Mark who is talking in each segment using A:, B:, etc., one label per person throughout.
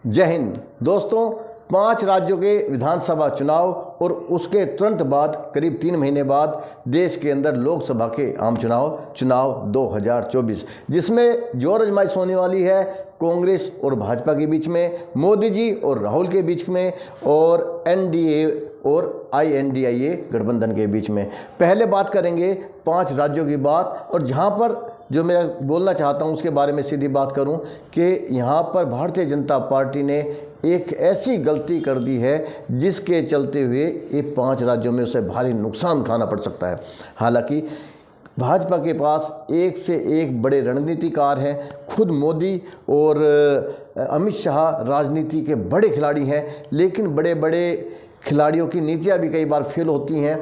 A: जय हिंद दोस्तों। 5 राज्यों के विधानसभा चुनाव और उसके तुरंत बाद करीब 3 महीने बाद देश के अंदर लोकसभा के आम चुनाव 2024, जिसमें जोर आजमाइश होने वाली है कांग्रेस और भाजपा के बीच में, मोदी जी और राहुल के बीच में, और एनडीए और INDIA गठबंधन के बीच में। पहले बात करेंगे 5 राज्यों की बात, और जहां पर जो मैं बोलना चाहता हूं उसके बारे में सीधी बात करूं कि यहां पर भारतीय जनता पार्टी ने एक ऐसी गलती कर दी है जिसके चलते हुए ये 5 राज्यों में उसे भारी नुकसान उठाना पड़ सकता है। हालांकि भाजपा के पास एक से एक बड़े रणनीतिकार हैं। खुद मोदी और अमित शाह राजनीति के बड़े खिलाड़ी हैं, लेकिन बड़े बड़े खिलाड़ियों की नीतियां भी कई बार फेल होती हैं,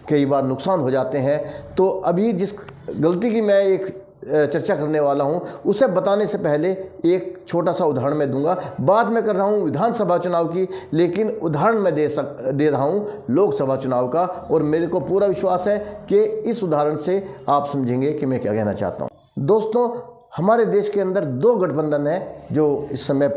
A: कई बार नुकसान हो जाते हैं। तो अभी जिस गलती की मैं एक चर्चा करने वाला हूं, उसे बताने से पहले एक छोटा सा उदाहरण मैं दूंगा। बात मैं कर रहा हूं विधानसभा चुनाव की, लेकिन उदाहरण मैं दे रहा हूं लोकसभा चुनाव का, और मेरे को पूरा विश्वास है कि इस उदाहरण से आप समझेंगे कि मैं क्या कहना चाहता हूं। दोस्तों, हमारे देश के अंदर 2 गठबंधन हैं जो इस समय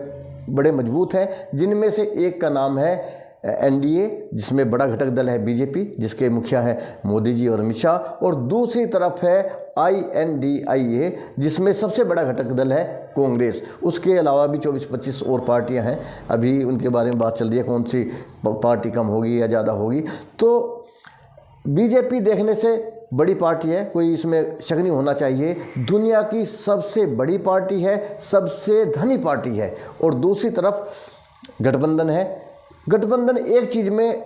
A: बड़े मजबूत हैं, जिनमें से एक का नाम है NDA, जिसमें बड़ा घटक दल है BJP, जिसके मुखिया है मोदी जी और अमित शाह, और दूसरी तरफ है INDIA, जिसमें सबसे बड़ा घटक दल है कांग्रेस। उसके अलावा भी 24-25 और पार्टियां हैं। अभी उनके बारे में बात चल रही है, कौन सी पार्टी कम होगी या ज़्यादा होगी। तो BJP देखने से बड़ी पार्टी है, कोई इसमें शक नहीं होना चाहिए। दुनिया की सबसे बड़ी पार्टी है, सबसे धनी पार्टी है। और दूसरी तरफ गठबंधन है। गठबंधन एक चीज़ में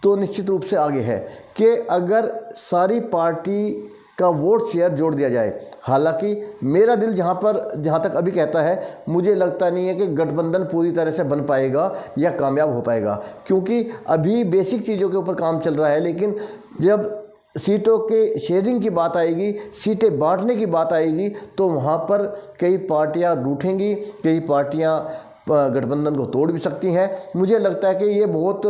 A: तो निश्चित रूप से आगे है कि अगर सारी पार्टी का वोट शेयर जोड़ दिया जाए, हालांकि मेरा दिल जहाँ तक अभी कहता है, मुझे लगता नहीं है कि गठबंधन पूरी तरह से बन पाएगा या कामयाब हो पाएगा, क्योंकि अभी बेसिक चीज़ों के ऊपर काम चल रहा है। लेकिन जब सीटों के शेयरिंग की बात आएगी, सीटें बांटने की बात आएगी, तो वहाँ पर कई पार्टियाँ रूठेंगी, कई पार्टियाँ गठबंधन को तोड़ भी सकती हैं। मुझे लगता है कि ये बहुत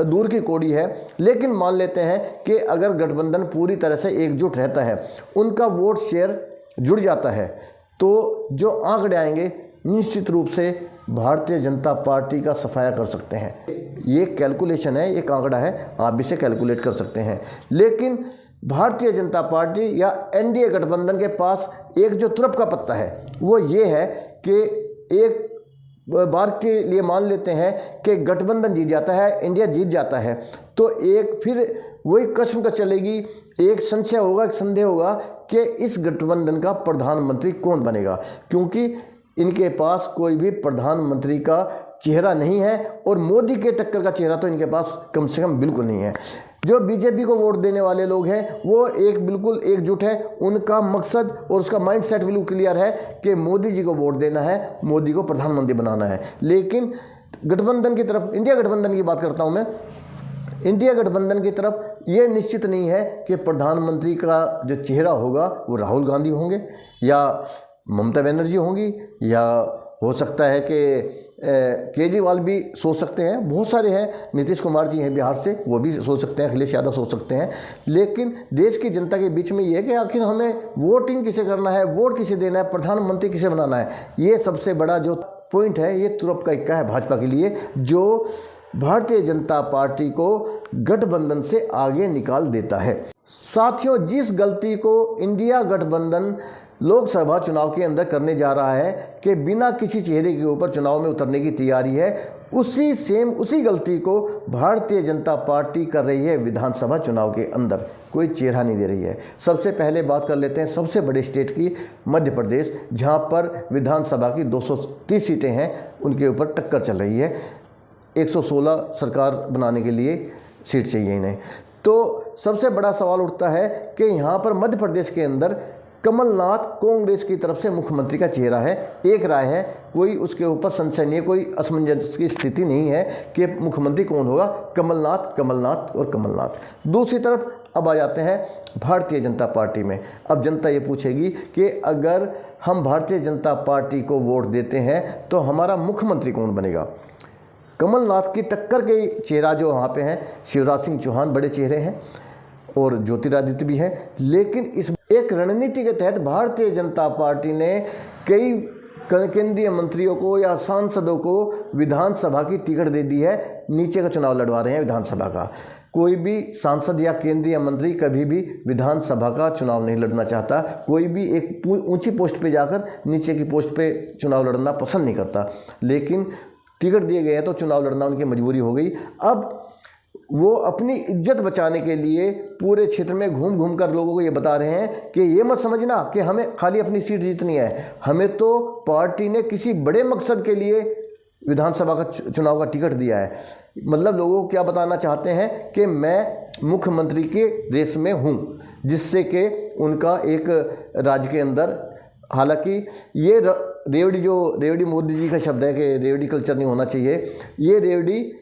A: दूर की कौड़ी है, लेकिन मान लेते हैं कि अगर गठबंधन पूरी तरह से एकजुट रहता है, उनका वोट शेयर जुड़ जाता है, तो जो आंकड़े आएंगे निश्चित रूप से भारतीय जनता पार्टी का सफाया कर सकते हैं। ये कैलकुलेशन है, एक आंकड़ा है, आप इसे कैलकुलेट कर सकते हैं। लेकिन भारतीय जनता पार्टी या NDA गठबंधन के पास एक जो तुरप का पत्ता है वो ये है कि एक बार के लिए मान लेते हैं कि गठबंधन जीत जाता है, इंडिया जीत जाता है, तो एक फिर वही कश्मकश चलेगी, एक संशय होगा, एक संदेह होगा कि इस गठबंधन का प्रधानमंत्री कौन बनेगा, क्योंकि इनके पास कोई भी प्रधानमंत्री का चेहरा नहीं है, और मोदी के टक्कर का चेहरा तो इनके पास कम से कम बिल्कुल नहीं है। जो BJP को वोट देने वाले लोग हैं वो बिल्कुल एकजुट है, उनका मकसद और उसका माइंडसेट बिल्कुल क्लियर है कि मोदी जी को वोट देना है, मोदी को प्रधानमंत्री बनाना है। लेकिन गठबंधन की तरफ, इंडिया गठबंधन की बात करता हूं मैं, इंडिया गठबंधन की तरफ ये निश्चित नहीं है कि प्रधानमंत्री का जो चेहरा होगा वो राहुल गांधी होंगे या ममता बनर्जी होंगी, या हो सकता है कि केजरीवाल भी सोच सकते हैं, बहुत सारे हैं, नीतीश कुमार जी हैं बिहार से, वो भी सोच सकते हैं, अखिलेश यादव सोच सकते हैं। लेकिन देश की जनता के बीच में ये है कि आखिर हमें वोटिंग किसे करना है, वोट किसे देना है, प्रधानमंत्री किसे बनाना है, ये सबसे बड़ा जो पॉइंट है, ये तुरप का इक्का है भाजपा के लिए, जो भारतीय जनता पार्टी को गठबंधन से आगे निकाल देता है। साथियों, जिस गलती को इंडिया गठबंधन लोकसभा चुनाव के अंदर करने जा रहा है कि बिना किसी चेहरे के ऊपर चुनाव में उतरने की तैयारी है, उसी गलती को भारतीय जनता पार्टी कर रही है विधानसभा चुनाव के अंदर। कोई चेहरा नहीं दे रही है। सबसे पहले बात कर लेते हैं सबसे बड़े स्टेट की, मध्य प्रदेश, जहां पर विधानसभा की 230 सीटें हैं, उनके ऊपर टक्कर चल रही है। 116 सरकार बनाने के लिए सीट चाहिए इन्हें। तो सबसे बड़ा सवाल उठता है कि यहाँ पर मध्य प्रदेश के अंदर कमलनाथ कांग्रेस की तरफ से मुख्यमंत्री का चेहरा है, एक राय है, कोई उसके ऊपर संशय नहीं है, कोई असमंजस की स्थिति नहीं है कि मुख्यमंत्री कौन होगा, कमलनाथ और कमलनाथ। दूसरी तरफ अब आ जाते हैं भारतीय जनता पार्टी में। अब जनता ये पूछेगी कि अगर हम भारतीय जनता पार्टी को वोट देते हैं तो हमारा मुख्यमंत्री कौन बनेगा। कमलनाथ की टक्कर के चेहरा जो वहाँ पे हैं, शिवराज सिंह चौहान बड़े चेहरे हैं, और ज्योतिरादित्य भी है। लेकिन इस एक रणनीति के तहत भारतीय जनता पार्टी ने कई केंद्रीय मंत्रियों को या सांसदों को विधानसभा की टिकट दे दी है, नीचे का चुनाव लड़वा रहे हैं विधानसभा का। कोई भी सांसद या केंद्रीय मंत्री कभी भी विधानसभा का चुनाव नहीं लड़ना चाहता। कोई भी एक ऊंची पोस्ट पे जाकर नीचे की पोस्ट पे चुनाव लड़ना पसंद नहीं करता, लेकिन टिकट दिए गए हैं तो चुनाव लड़ना उनकी मजबूरी हो गई। अब वो अपनी इज्जत बचाने के लिए पूरे क्षेत्र में घूम घूम कर लोगों को ये बता रहे हैं कि ये मत समझना कि हमें खाली अपनी सीट जीतनी है, हमें तो पार्टी ने किसी बड़े मकसद के लिए विधानसभा का चुनाव का टिकट दिया है। मतलब लोगों को क्या बताना चाहते हैं कि मैं मुख्यमंत्री के रेस में हूँ, जिससे कि उनका एक राज्य के अंदर, हालांकि ये रेवड़ी मोदी जी का शब्द है कि रेवड़ी कल्चर नहीं होना चाहिए, ये रेवड़ी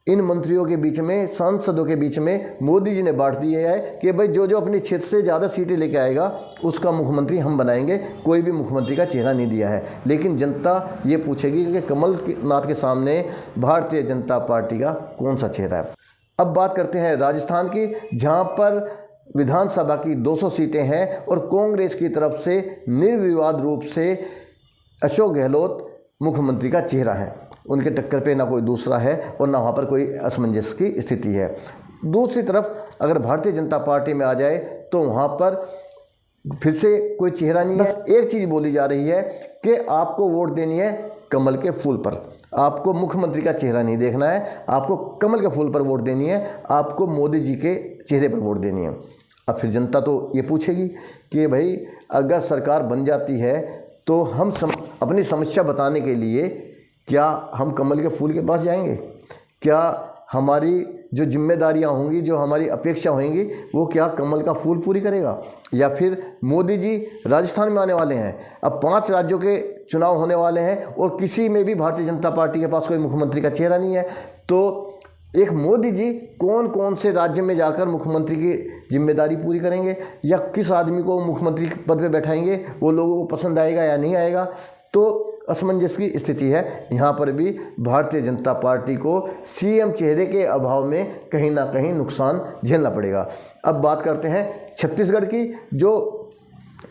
A: इन मंत्रियों के बीच में, सांसदों के बीच में मोदी जी ने बांट दी है कि भाई जो जो अपने क्षेत्र से ज़्यादा सीटें लेके आएगा उसका मुख्यमंत्री हम बनाएंगे। कोई भी मुख्यमंत्री का चेहरा नहीं दिया है, लेकिन जनता ये पूछेगी कि कमल नाथ के सामने भारतीय जनता पार्टी का कौन सा चेहरा है। अब बात करते हैं राजस्थान की, जहाँ पर विधानसभा की 200 सीटें हैं और कांग्रेस की तरफ से निर्विवाद रूप से अशोक गहलोत मुख्यमंत्री का चेहरा है। उनके टक्कर पे ना कोई दूसरा है और ना वहाँ पर कोई असमंजस की स्थिति है। दूसरी तरफ अगर भारतीय जनता पार्टी में आ जाए तो वहाँ पर फिर से कोई चेहरा नहीं है। बस एक चीज़ बोली जा रही है कि आपको वोट देनी है कमल के फूल पर, आपको मुख्यमंत्री का चेहरा नहीं देखना है, आपको कमल के फूल पर वोट देनी है, आपको मोदी जी के चेहरे पर वोट देनी है। अब फिर जनता तो ये पूछेगी कि भाई अगर सरकार बन जाती है तो हम अपनी समस्या बताने के लिए क्या हम कमल के फूल के पास जाएंगे? क्या हमारी जो जिम्मेदारियां होंगी, जो हमारी अपेक्षा होंगी, वो क्या कमल का फूल पूरी करेगा? या फिर मोदी जी राजस्थान में आने वाले हैं, अब 5 राज्यों के चुनाव होने वाले हैं और किसी में भी भारतीय जनता पार्टी के पास कोई मुख्यमंत्री का चेहरा नहीं है, तो एक मोदी जी कौन कौन से राज्य में जाकर मुख्यमंत्री की जिम्मेदारी पूरी करेंगे या किस आदमी को मुख्यमंत्री पद पे बैठाएंगे, वो लोगों को पसंद आएगा या नहीं आएगा? तो असमंजस की स्थिति है। यहाँ पर भी भारतीय जनता पार्टी को सीएम चेहरे के अभाव में कहीं ना कहीं नुकसान झेलना पड़ेगा। अब बात करते हैं छत्तीसगढ़ की, जो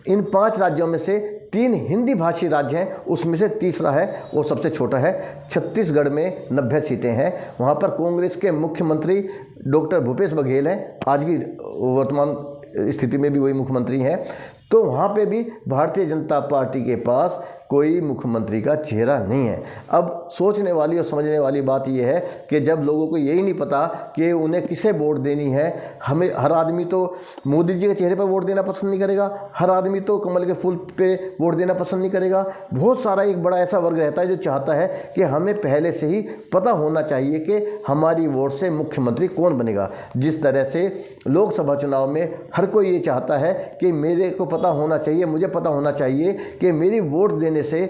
A: इन 5 राज्यों में से 3 हिंदी भाषी राज्य हैं, उसमें से तीसरा है और सबसे छोटा है। छत्तीसगढ़ में 90 सीटें हैं। वहाँ पर कांग्रेस के मुख्यमंत्री डॉक्टर भूपेश बघेल हैं, आज की वर्तमान स्थिति में भी वही मुख्यमंत्री हैं। तो वहाँ पे भी भारतीय जनता पार्टी के पास कोई मुख्यमंत्री का चेहरा नहीं है। अब सोचने वाली और समझने वाली बात यह है कि जब लोगों को यही नहीं पता कि उन्हें किसे वोट देनी है, हमें हर आदमी तो मोदी जी के चेहरे पर वोट देना पसंद नहीं करेगा, हर आदमी तो कमल के फूल पे वोट देना पसंद नहीं करेगा। बहुत सारा एक बड़ा ऐसा वर्ग रहता है जो चाहता है कि हमें पहले से ही पता होना चाहिए कि हमारी वोट से मुख्यमंत्री कौन बनेगा। जिस तरह से लोकसभा चुनाव में हर कोई ये चाहता है कि मेरे को पता होना चाहिए, मुझे पता होना चाहिए कि मेरी वोट देने से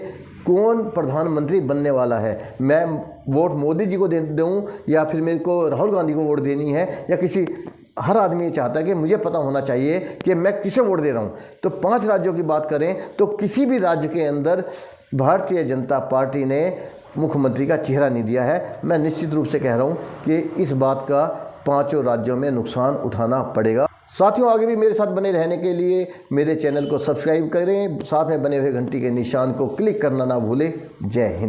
A: कौन प्रधानमंत्री बनने वाला है। मैं वोट मोदी जी को दे दूं या फिर मेरे को राहुल गांधी को वोट देनी है या किसी, हर आदमी ये चाहता है कि मुझे पता होना चाहिए कि मैं किसे वोट दे रहा हूं। तो 5 राज्यों की बात करें तो किसी भी राज्य के अंदर भारतीय जनता पार्टी ने मुख्यमंत्री का चेहरा नहीं दिया है। मैं निश्चित रूप से कह रहा हूं कि इस बात का 5 राज्यों में नुकसान उठाना पड़ेगा। साथियों, आगे भी मेरे साथ बने रहने के लिए मेरे चैनल को सब्सक्राइब करें, साथ में बने हुए घंटी के निशान को क्लिक करना ना भूलें। जय हिंद।